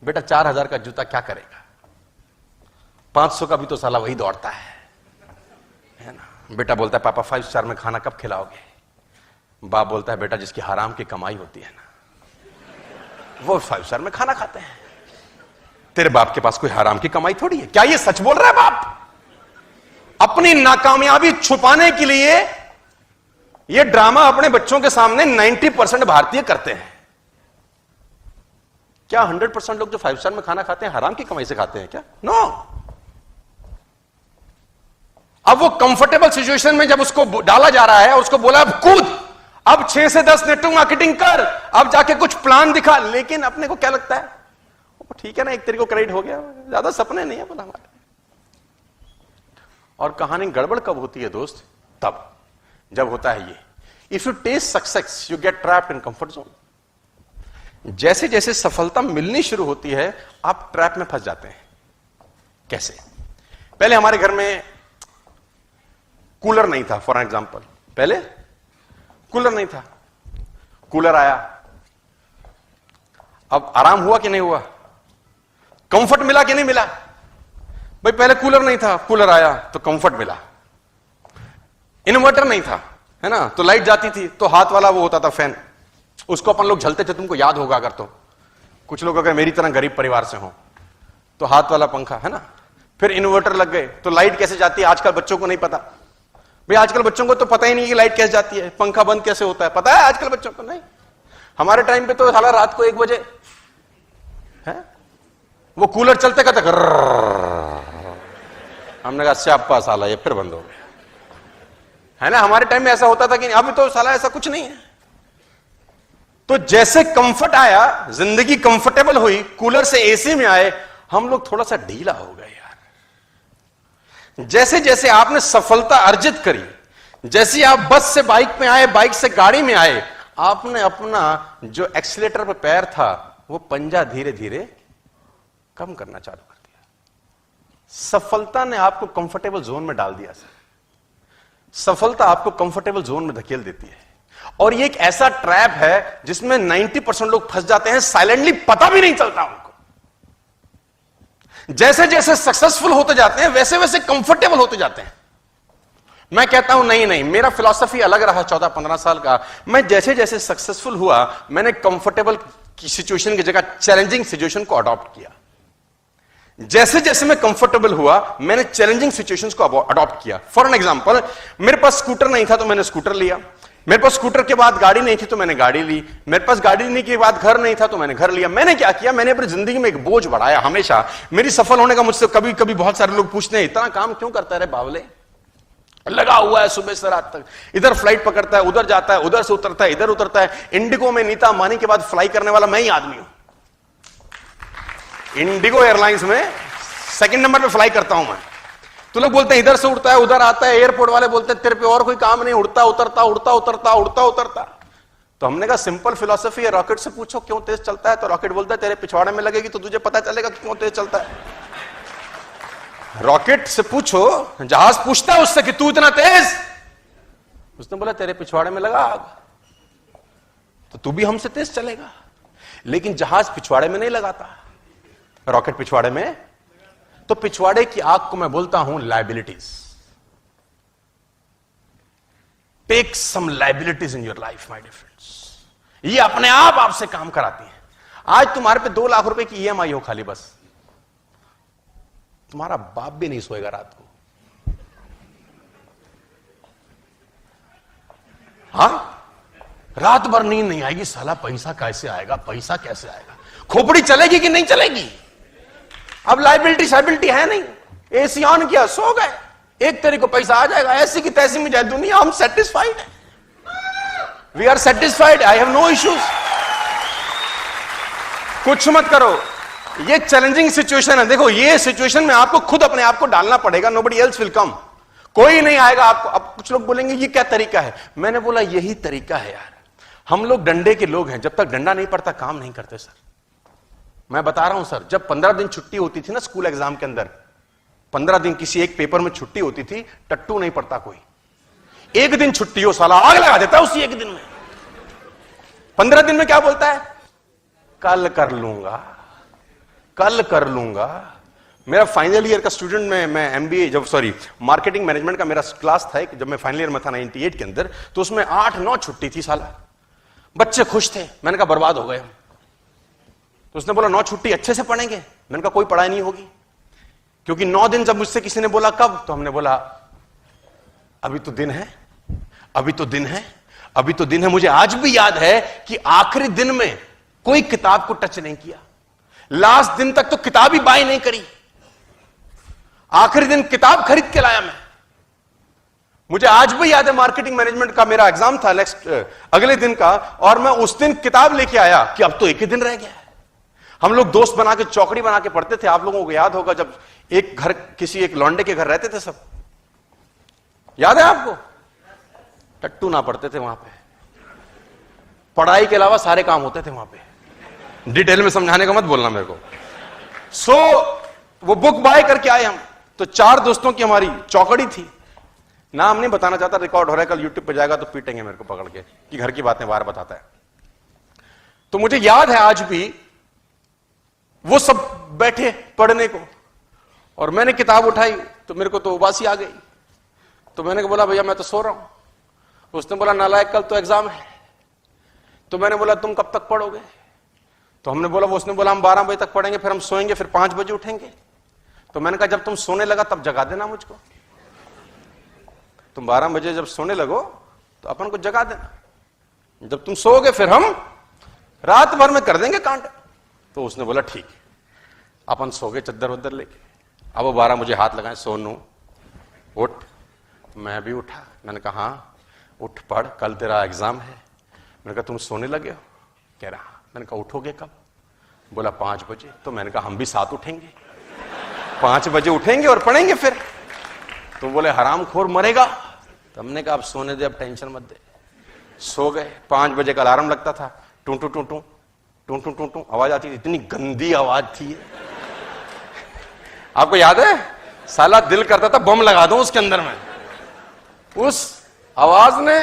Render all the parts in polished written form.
बेटा 4000 का जूता क्या करेगा, 500 का भी तो साला वही दौड़ता है ना। बेटा बोलता है पापा 5 स्टार में खाना कब खिलाओगे। बाप बोलता है बेटा जिसकी हराम की कमाई होती है ना वो 5 स्टार में खाना खाते हैं। तेरे बाप के पास कोई हराम की कमाई थोड़ी है। क्या ये सच बोल रहा है बाप? अपनी नाकामयाबी छुपाने के लिए ये ड्रामा अपने बच्चों के सामने 90% भारतीय करते हैं। क्या 100% लोग जो 5 स्टार में खाना खाते हैं हराम की कमाई से खाते हैं क्या? नो। अब वो कंफर्टेबल सिचुएशन में जब उसको डाला जा रहा है और उसको बोला अब कूद, अब 6 से 10 नेटवर्क मार्केटिंग कर, अब जाके कुछ प्लान दिखा। लेकिन अपने को क्या लगता है ठीक है ना, एक तरीके को क्रेडिट हो गया, ज्यादा सपने नहीं है बोला हमारे। और कहानी गड़बड़ कब होती है दोस्त? तब जब होता है ये, if you taste success you get trapped in comfort zone. जैसे जैसे सफलता मिलनी शुरू होती है आप ट्रैप में फंस जाते हैं। कैसे? पहले हमारे घर में कूलर नहीं था, फॉर एग्जाम्पल, पहले कूलर नहीं था, कूलर आया, अब आराम हुआ कि नहीं हुआ? कंफर्ट मिला कि नहीं मिला? भाई पहले कूलर नहीं था, कूलर आया तो कंफर्ट मिला। इन्वर्टर नहीं था, है ना, तो लाइट जाती थी तो हाथ वाला वो होता था फैन, उसको अपन लोग झलते थे, तुमको याद होगा अगर तो, कुछ लोग अगर मेरी तरह गरीब परिवार से हो तो हाथ वाला पंखा, है ना। फिर इन्वर्टर लग गए तो लाइट कैसे जाती है आजकल बच्चों को नहीं पता। भाई आजकल बच्चों को तो पता ही नहीं कि लाइट कैसे जाती है, पंखा बंद कैसे होता है, पता है आजकल बच्चों को? नहीं। हमारे टाइम पे तो साला रात को 1 बजे है वो कूलर चलते कहते, हमने कहा स्यापा साला ये फिर बंद हो गया, है ना। हमारे टाइम में ऐसा होता था कि अब तो साला ऐसा कुछ नहीं है। तो जैसे कंफर्ट आया, जिंदगी कंफर्टेबल हुई, कूलर से एसी में आए, हम लोग थोड़ा सा ढीला हो गए यार। जैसे जैसे आपने सफलता अर्जित करी, जैसे आप बस से बाइक में आए, बाइक से गाड़ी में आए, आपने अपना जो एक्सीलेटर पे पैर था वो पंजा धीरे धीरे कम करना चालू कर दिया। सफलता ने आपको कंफर्टेबल जोन में डाल दिया सर। सफलता आपको कंफर्टेबल जोन में धकेल देती है और ये एक ऐसा ट्रैप है जिसमें 90% लोग फंस जाते हैं, साइलेंटली, पता भी नहीं चलता उनको। जैसे जैसे सक्सेसफुल होते जाते हैं वैसे वैसे कंफर्टेबल होते जाते हैं। मैं कहता हूं नहीं नहीं, मेरा फिलॉसफी अलग रहा 14-15 साल का। मैं जैसे जैसे सक्सेसफुल हुआ मैंने कंफर्टेबल की सिचुएशन की जगह चैलेंजिंग सिचुएशन को अडॉप्ट किया। जैसे जैसे मैं कंफर्टेबल हुआ मैंने चैलेंजिंग सिचुएशंस को अडॉप्ट किया। फॉर एन एग्जांपल, मेरे पास स्कूटर नहीं था तो मैंने स्कूटर लिया, मेरे पास स्कूटर के बाद गाड़ी नहीं थी तो मैंने गाड़ी ली, मेरे पास गाड़ी लेने के बाद घर नहीं था तो मैंने घर लिया। मैंने क्या किया, मैंने अपनी जिंदगी में एक बोझ बढ़ाया। हमेशा मेरी सफल होने का मुझसे कभी कभी बहुत सारे लोग पूछते हैं इतना काम क्यों करता है रे बावले, लगा हुआ है सुबह से रात तक, इधर फ्लाइट पकड़ता है, उधर जाता है, उधर से उतरता है, इधर उतरता है। इंडिगो में नीता अंबानी के बाद फ्लाई करने वाला मैं ही आदमी हूं। इंडिगो एयरलाइंस में 2nd नंबर पे फ्लाई करता हूं मैं। तो लोग बोलते हैं इधर से उड़ता है उधर आता है, एयरपोर्ट वाले बोलते हैं तेरे पे और कोई काम नहीं, उड़ता उतरता उड़ता उतरता उड़ता उतरता। तो हमने कहा सिंपल फिलॉसफी है, रॉकेट से पूछो क्यों तेज चलता है, तो रॉकेट बोलता है तेरे पिछवाड़े में लगेगी तो तुझे पता चलेगा क्यों तेज चलता है। रॉकेट से पूछो, जहाज पूछता है उससे कि तू इतना तेज, उसने बोला तेरे पिछवाड़े में लगा आग, तो तू भी हमसे तेज चलेगा। लेकिन जहाज पिछवाड़े में नहीं लगाता, रॉकेट पिछवाड़े में। तो पिछवाड़े की आग को मैं बोलता हूं liabilities. Take some liabilities in your life my dear friends. ये अपने आप आपसे काम कराती है। आज तुम्हारे पे 2 लाख रुपए की EMI हो खाली, बस तुम्हारा बाप भी नहीं सोएगा रात को। हाँ, रात भर नींद नहीं आएगी, साला पैसा कैसे आएगा, पैसा कैसे आएगा, खोपड़ी चलेगी कि नहीं चलेगी। अब लाइबिलिटी है नहीं, एसी ऑन किया सो गए, 1 तारीख को पैसा आ जाएगा, ऐसी की तैसी में जाए दुनिया, हम सेटिस्फाइड है, we are satisfied, I have no issues. कुछ मत करो, ये चैलेंजिंग सिचुएशन है। देखो ये सिचुएशन में आपको खुद अपने आप को डालना पड़ेगा, नोबडी एल्स विल कम, कोई नहीं आएगा आपको। अब कुछ लोग बोलेंगे ये क्या तरीका है, मैंने बोला यही तरीका है यार। हम लोग डंडे के लोग हैं, जब तक डंडा नहीं पड़ता काम नहीं करते सर। मैं बता रहा हूं सर, जब 15 दिन छुट्टी होती थी ना स्कूल एग्जाम के अंदर, 15 दिन किसी एक पेपर में छुट्टी होती थी, टट्टू नहीं पड़ता कोई। 1 दिन छुट्टी हो साला आग लगा देता है उसी 1 दिन में। 15 दिन में क्या बोलता है, कल कर लूंगा, कल कर लूंगा। मेरा फाइनल ईयर का स्टूडेंट मैं एमबीए मार्केटिंग मैनेजमेंट का मेरा क्लास था जब मैं फाइनल ईयर में था 98 के अंदर, तो उसमें 8-9 छुट्टी थी साला। बच्चे खुश थे। मैंने कहा बर्बाद हो गए हम। तो उसने बोला 9 छुट्टी अच्छे से पढ़ेंगे। मैंने कहा कोई पढ़ाई नहीं होगी, क्योंकि 9 दिन जब मुझसे किसी ने बोला कब, तो हमने बोला अभी तो दिन है, अभी तो दिन है, अभी तो दिन है। मुझे आज भी याद है कि आखिरी दिन में कोई किताब को टच नहीं किया, लास्ट दिन तक तो किताब ही बाय नहीं करी, आखिरी दिन किताब खरीद के लाया मैं। मुझे आज भी याद है मार्केटिंग मैनेजमेंट का मेरा एग्जाम था नेक्स्ट अगले दिन का, और मैं उस दिन किताब लेके आया कि अब तो एक ही दिन रह गया है। हम लोग दोस्त बना के चौकड़ी बना के पढ़ते थे। आप लोगों को याद होगा जब एक घर किसी एक लौंडे के घर रहते थे सब, याद है आपको? टट्टू ना पढ़ते थे वहां पे, पढ़ाई के अलावा सारे काम होते थे वहां पे। डिटेल में समझाने का मत बोलना मेरे को। वो बुक बाय करके आए हम, तो 4 दोस्तों की हमारी चौकड़ी थी। नाम नहीं बताना चाहता, रिकॉर्ड हो रहा है, कल यूट्यूब पे जाएगा तो पीटेंगे मेरे को पकड़ के कि घर की बातें बाहर बताता है। तो मुझे याद है आज भी, वो सब बैठे पढ़ने को, और मैंने किताब उठाई तो मेरे को तो उबासी आ गई। तो मैंने बोला भैया मैं तो सो रहा हूं। उसने बोला नालायक कल तो एग्जाम है। तो मैंने बोला तुम कब तक पढ़ोगे? तो हमने बोला, उसने बोला हम 12 बजे तक पढ़ेंगे, फिर हम सोएंगे, फिर 5 बजे उठेंगे। तो मैंने कहा जब तुम सोने लगा तब जगा देना मुझको। तुम 12 बजे जब सोने लगो तो अपन को जगा देना, जब तुम सोओगे फिर हम रात भर में कर देंगे कांड। तो उसने बोला ठीक है। अपन सो गए चद्दर वद्दर लेके। अब वो 12 मुझे हाथ लगाए, सोनू उठ। मैं भी उठा। मैंने कहा हाँ उठ पढ़, कल तेरा एग्जाम है। मैंने कहा तुम सोने लगे हो? कह रहा हाँ। मैंने कहा उठोगे कब? बोला 5 बजे। तो मैंने कहा हम भी साथ उठेंगे, 5 बजे उठेंगे और पढ़ेंगे फिर। तो बोले हरामखोर मरेगा। तो हमने कहा अब सोने दे, अब टेंशन मत दे। सो गए। 5 बजे का अलार्म लगता था, टू टू टू टू टू टू टू टू आवाज आती थी। इतनी गंदी आवाज थी, आपको याद है? साला दिल करता था बम लगा दूं उसके अंदर में। उस आवाज ने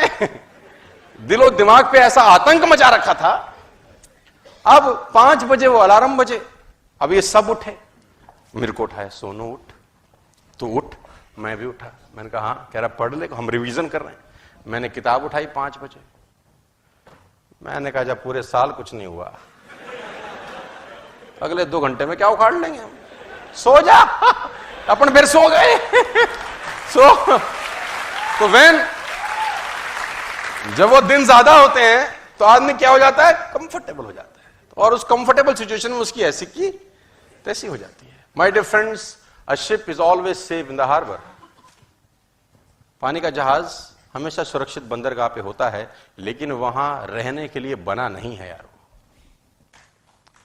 दिलो दिमाग पे ऐसा आतंक मचा रखा था। अब 5 बजे वो अलार्म बजे, अब ये सब उठे। मेरे को उठाया, सोनू उठ, तू उठ। मैं भी उठा। मैंने कहा हाँ। कह रहा पढ़ ले, हम रिवीजन कर रहे हैं। मैंने किताब उठाई 5 बजे। मैंने कहा जब पूरे साल कुछ नहीं हुआ, अगले 2 घंटे में क्या उखाड़ लेंगे हम। सो जा। अपन फिर सो गए। तो जब वो दिन ज्यादा होते हैं तो आदमी क्या हो जाता है? कंफर्टेबल हो जाता है, और उस कंफर्टेबल सिचुएशन में उसकी ऐसी की तैसी हो जाती है। My dear friends, a ship is always safe in the harbour. पानी का जहाज हमेशा सुरक्षित बंदरगाह पे होता है, लेकिन वहां रहने के लिए बना नहीं है यार।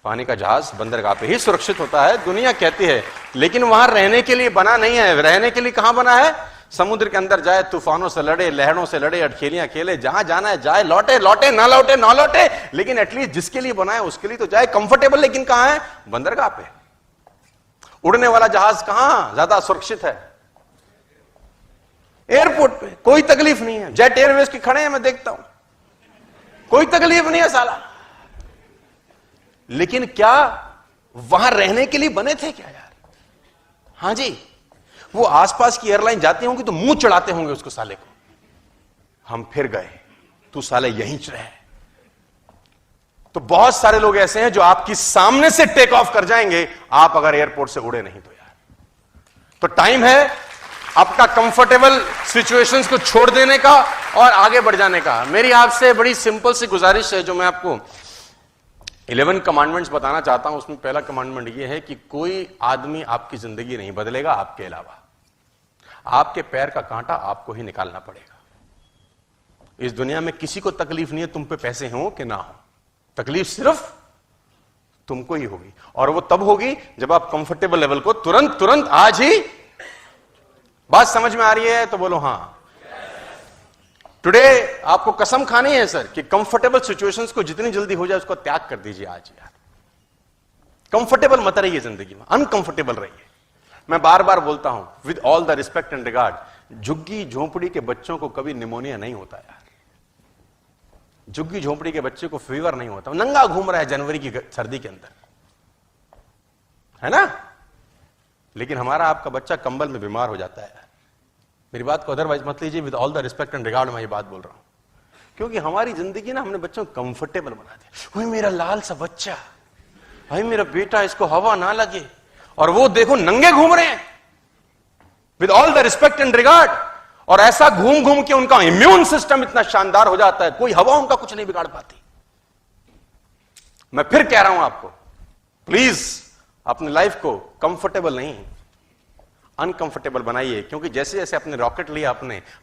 पानी का जहाज बंदरगाह पे ही सुरक्षित होता है, दुनिया कहती है, लेकिन वहां रहने के लिए बना नहीं है। रहने के लिए कहां बना है? समुद्र के अंदर जाए, तूफानों से लड़े, लहरों से लड़े, अटखेलियां खेले, जहां जाना है जाए, लौटे लौटे ना लौटे ना लौटे, लेकिन एटलीस्ट जिसके लिए बना है उसके लिए तो जाए। कंफर्टेबल लेकिन कहां है? बंदरगाह पे। उड़ने वाला जहाज कहां ज्यादा सुरक्षित है? एयरपोर्ट पे। कोई तकलीफ नहीं है। जेट एयरवेज के खड़े हैं, मैं देखता हूं, कोई तकलीफ नहीं है साला। लेकिन क्या वहां रहने के लिए बने थे क्या यार? हां जी। वो आसपास की एयरलाइन जाती होंगी तो मुंह चढ़ाते होंगे उसको साले को, हम फिर गए, तू साले यहीं रहे। तो बहुत सारे लोग ऐसे हैं जो आपकी सामने से टेक ऑफ कर जाएंगे, आप अगर एयरपोर्ट से उड़े नहीं तो यार। तो टाइम है आपका कंफर्टेबल सिचुएशंस को छोड़ देने का और आगे बढ़ जाने का। मेरी आपसे बड़ी सिंपल सी गुजारिश है, जो मैं आपको 11 कमांडमेंट्स बताना चाहता हूं। उसमें पहला कमांडमेंट यह है कि कोई आदमी आपकी जिंदगी नहीं बदलेगा आपके अलावा। आपके पैर का कांटा आपको ही निकालना पड़ेगा। इस दुनिया में किसी को तकलीफ नहीं है तुम पे पैसे हो कि ना हो, तकलीफ सिर्फ तुमको ही होगी, और वो तब होगी जब आप कंफर्टेबल लेवल को तुरंत आज ही। बात समझ में आ रही है तो बोलो हाँ। टुडे आपको कसम खानी है सर कि कंफर्टेबल सिचुएशंस को जितनी जल्दी हो जाए उसको त्याग कर दीजिए आज यार। कंफर्टेबल मत रहिए जिंदगी में, अनकंफर्टेबल रहिए। मैं बार बार बोलता हूं with all the respect and regard, झुग्गी झोंपड़ी के बच्चों को कभी निमोनिया नहीं होता यार। झुग्गी झोंपड़ी के बच्चे को फीवर नहीं होता, नंगा घूम रहा है जनवरी की सर्दी के अंदर। है ना? लेकिन हमारा आपका बच्चा कंबल में बीमार हो जाता है। मेरी बात को अदरवाइज मत लीजिए, with all the respect and regard मैं ये बात बोल रहा हूं, क्योंकि हमारी जिंदगी ना हमने बच्चों को कंफर्टेबल बना दिया। भाई मेरा लाल सा बच्चा, भाई मेरा बेटा, इसको हवा ना लगे, और वो देखो नंगे घूम रहे हैं, with all the respect and regard, और ऐसा घूम घूम के उनका इम्यून सिस्टम इतना शानदार हो जाता है, कोई हवा उनका कुछ नहीं बिगाड़ पाती। मैं फिर कह रहा हूं आपको, प्लीज अपनी लाइफ को कंफर्टेबल नहीं, अनकंफर्टेबल बनाइए, क्योंकि जैसे जैसे अपने रॉकेट लिया,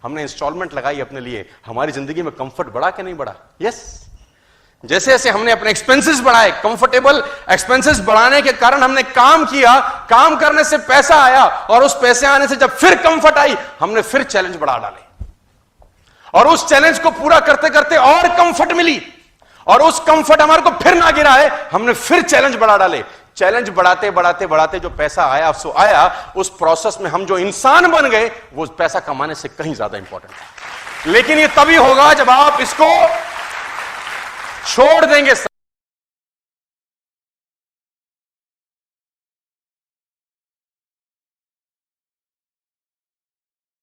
हमने इंस्टॉलमेंट लगाई अपने लिए, हमारी जिंदगी में कंफर्ट बढ़ा कि नहीं बढ़ा? यस। जैसे जैसे हमने अपने एक्सपेंसेस बढ़ाए, कंफर्टेबल एक्सपेंसेस बढ़ाने के कारण हमने काम किया, काम करने से पैसा आया, और उस पैसे आने से जब फिर कंफर्ट आई, हमने फिर चैलेंज बढ़ा डाले, और उस चैलेंज को पूरा करते करते और कंफर्ट मिली, और उस कंफर्ट हमारे को फिर ना गिरा है, हमने फिर चैलेंज बढ़ा डाले। चैलेंज बढ़ाते बढ़ाते बढ़ाते जो पैसा आया सो आया, उस प्रोसेस में हम जो इंसान बन गए, वो पैसा कमाने से कहीं ज्यादा इंपॉर्टेंट है। लेकिन ये तभी होगा जब आप इसको छोड़ देंगे।